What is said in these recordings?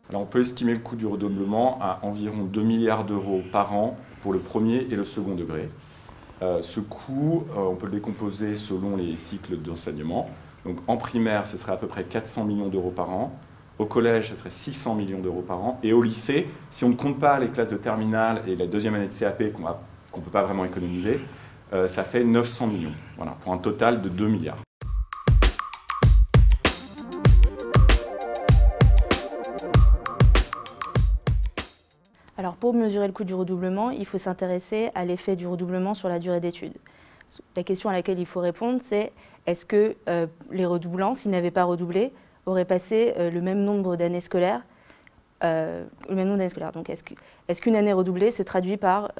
Alors on peut estimer le coût du redoublement à environ 2 milliards d'euros par an pour le premier et le second degré. Ce coût, on peut le décomposer selon les cycles d'enseignement. Donc en primaire, ce serait à peu près 400 millions d'euros par an. Au collège, ce serait 600 millions d'euros par an. Et au lycée, si on ne compte pas les classes de terminale et la deuxième année de CAP qu'on ne peut pas vraiment économiser, ça fait 900 millions, voilà, pour un total de 2 milliards. Alors pour mesurer le coût du redoublement, il faut s'intéresser à l'effet du redoublement sur la durée d'études. La question à laquelle il faut répondre, c'est est-ce que les redoublants, s'ils n'avaient pas redoublé, auraient passé le même nombre d'années scolaires Donc est-ce qu'une année redoublée se traduit par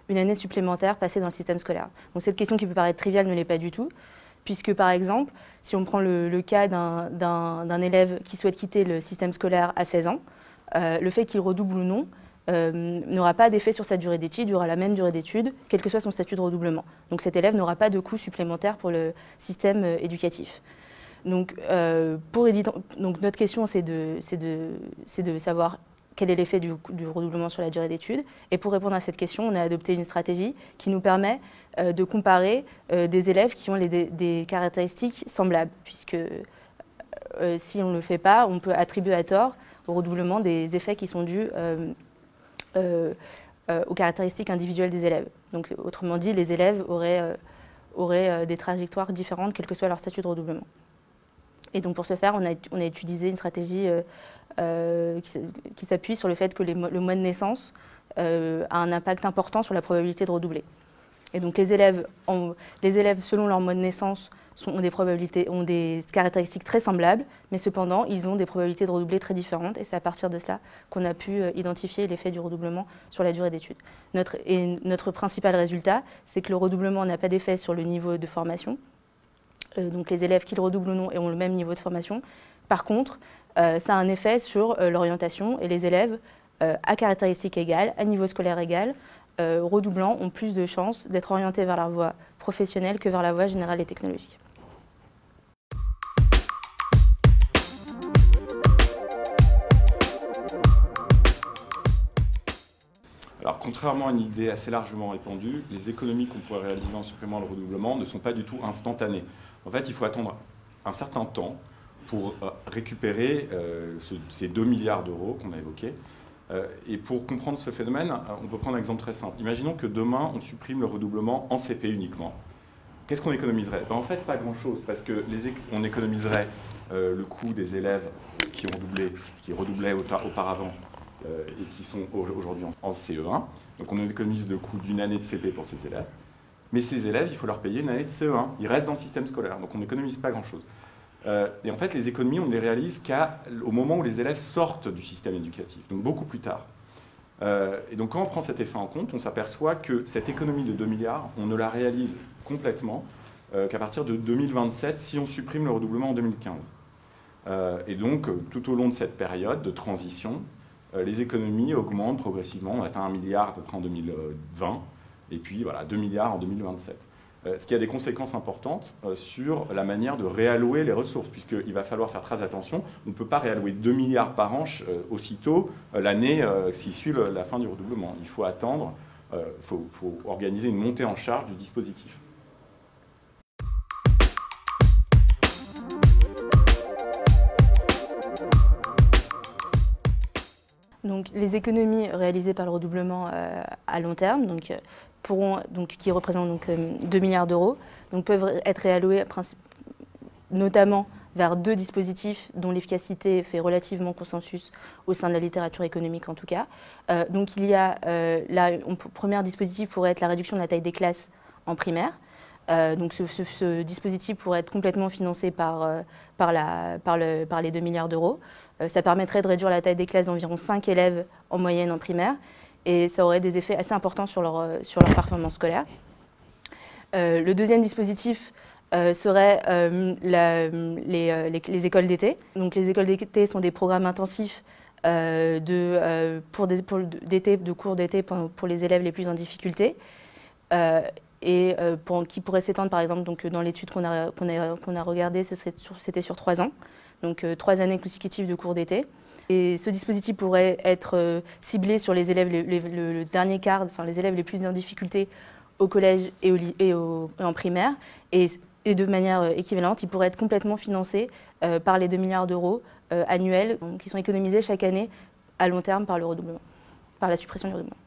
une année supplémentaire passée dans le système scolaire? Donc cette question qui peut paraître triviale ne l'est pas du tout, puisque par exemple, si on prend le cas d'un élève qui souhaite quitter le système scolaire à 16 ans, le fait qu'il redouble ou non n'aura pas d'effet sur sa durée d'études, il aura la même durée d'études, quel que soit son statut de redoublement. Donc cet élève n'aura pas de coût supplémentaire pour le système éducatif. Donc, donc notre question, c'est de savoir quel est l'effet du redoublement sur la durée d'études. Et pour répondre à cette question, on a adopté une stratégie qui nous permet de comparer des élèves qui ont des caractéristiques semblables, puisque si on ne le fait pas, on peut attribuer à tort au redoublement des effets qui sont dus aux caractéristiques individuelles des élèves. Donc, autrement dit, les élèves auraient des trajectoires différentes, quel que soit leur statut de redoublement. Et donc, pour ce faire, on a utilisé une stratégie qui s'appuie sur le fait que le mois de naissance a un impact important sur la probabilité de redoubler. Et donc, les élèves, selon leur mois de naissance, ont des caractéristiques très semblables, mais cependant, ils ont des probabilités de redoubler très différentes, et c'est à partir de cela qu'on a pu identifier l'effet du redoublement sur la durée d'études. Notre principal résultat, c'est que le redoublement n'a pas d'effet sur le niveau de formation, donc les élèves qui le redoublent ou non ont le même niveau de formation. Par contre, ça a un effet sur l'orientation, et les élèves, à caractéristiques égales, à niveau scolaire égal, redoublants ont plus de chances d'être orientés vers la voie professionnelle que vers la voie générale et technologique. Alors, contrairement à une idée assez largement répandue, les économies qu'on pourrait réaliser en supprimant le redoublement ne sont pas du tout instantanées. En fait, il faut attendre un certain temps pour récupérer ces 2 milliards d'euros qu'on a évoqués. Et pour comprendre ce phénomène, on peut prendre un exemple très simple. Imaginons que demain, on supprime le redoublement en CP uniquement. Qu'est-ce qu'on économiserait? En fait, pas grand-chose, parce qu'on économiserait le coût des élèves qui redoublaient auparavant et qui sont aujourd'hui en CE1. Donc on économise le coût d'une année de CP pour ces élèves. Mais ces élèves, il faut leur payer une année de CE1. Ils restent dans le système scolaire, donc on n'économise pas grand-chose. Et en fait, les économies, on ne les réalise qu'au moment où les élèves sortent du système éducatif, donc beaucoup plus tard. Et donc quand on prend cet effet en compte, on s'aperçoit que cette économie de 2 milliards, on ne la réalise complètement qu'à partir de 2027, si on supprime le redoublement en 2015. Et donc, tout au long de cette période de transition, les économies augmentent progressivement. On atteint 1 milliard à peu près en 2020, et puis voilà, 2 milliards en 2027. Ce qui a des conséquences importantes sur la manière de réallouer les ressources, puisqu'il va falloir faire très attention. On ne peut pas réallouer 2 milliards par an aussitôt l'année qui suit la fin du redoublement. Il faut attendre, faut organiser une montée en charge du dispositif. Donc, les économies réalisées par le redoublement à long terme, qui représentent 2 milliards d'euros, peuvent être réallouées notamment vers 2 dispositifs dont l'efficacité fait relativement consensus au sein de la littérature économique en tout cas. Donc il y a le premier dispositif pourrait être la réduction de la taille des classes en primaire. Donc ce dispositif pourrait être complètement financé par les 2 milliards d'euros. Ça permettrait de réduire la taille des classes d'environ 5 élèves en moyenne en primaire, et ça aurait des effets assez importants sur leur performance scolaire. Le deuxième dispositif serait les écoles d'été. Donc les écoles d'été sont des programmes intensifs de cours d'été pour les élèves les plus en difficulté. Qui pourrait s'étendre, par exemple, dans l'étude qu'on a regardée, c'était sur 3 ans, donc 3 années consécutives de cours d'été. Et ce dispositif pourrait être ciblé sur les élèves, le dernier quart, enfin les élèves les plus en difficulté au collège et en primaire. Et de manière équivalente, il pourrait être complètement financé par les 2 milliards d'euros annuels qui sont économisés chaque année à long terme par le redoublement, par la suppression du redoublement.